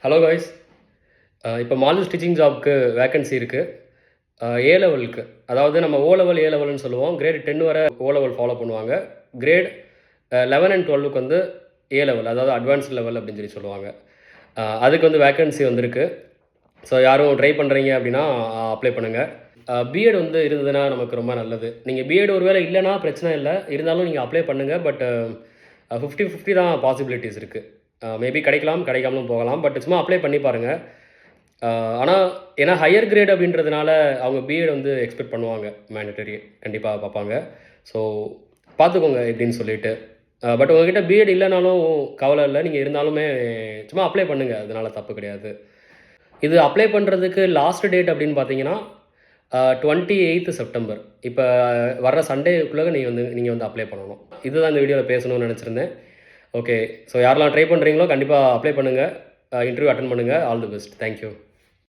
Hello guys. இப்போ model stitching ஜாப்க்கு vacancy இருக்குது. ஏ லெவலுக்கு, அதாவது நம்ம ஓ லெவல் ஏ லெவல்னு சொல்லுவோம். கிரேட் 10 வரை ஓ லெவல் ஃபாலோ பண்ணுவாங்க. கிரேட் 11 அண்ட் 12க்கு வந்து ஏ லெவல், அதாவது அட்வான்ஸ்ட் லெவல் அப்படின்னு சொல்லுவாங்க. அதுக்கு வந்து வேக்கன்சி வந்திருக்கு. ஸோ யாரும் ட்ரை பண்ணுறீங்க அப்படின்னா அப்ளை பண்ணுங்கள். பிஎட் வந்து இருந்ததுன்னா நமக்கு ரொம்ப நல்லது. நீங்கள் பிஎட் ஒரு வேளை இல்லைன்னா பிரச்சனை இல்லை, இருந்தாலும் நீங்கள் அப்ளை பண்ணுங்கள். பட் 50-50 தான் பாசிபிலிட்டிஸ் இருக்குது. மேபி கிடைக்கலாம், கிடைக்காமலும் போகலாம். பட் சும்மா அப்ளை பண்ணி பாருங்கள். ஆனால் ஏன்னா ஹையர் கிரேட் அப்படின்றதுனால அவங்க பிஎட் வந்து எக்ஸ்பெக்ட் பண்ணுவாங்க, மேண்டட்டரி கண்டிப்பாக பார்ப்பாங்க. ஸோ பார்த்துக்கோங்க எப்படின்னு சொல்லிட்டு. பட் உங்ககிட்ட பிஎட் இல்லைனாலும் கவலை இல்லை, நீங்கள் இருந்தாலுமே சும்மா அப்ளை பண்ணுங்கள், அதனால தப்பு கிடையாது. இது அப்ளை பண்ணுறதுக்கு லாஸ்ட் டேட் அப்படின்னு பார்த்தீங்கன்னா 28 செப்டம்பர். இப்போ வர்ற சண்டேக்குள்ளே நீங்கள் வந்து அப்ளை பண்ணணும். இதுதான் இந்த வீடியோவில் பேசணும்னு நினச்சிருந்தேன். ஓகே, ஸோ யாரெல்லாம் ட்ரை பண்ணுறீங்களோ கண்டிப்பாக அப்ளை பண்ணுங்கள், இன்டர்வியூ அட்டன் பண்ணுங்கள். All the best. தேங்க்யூ.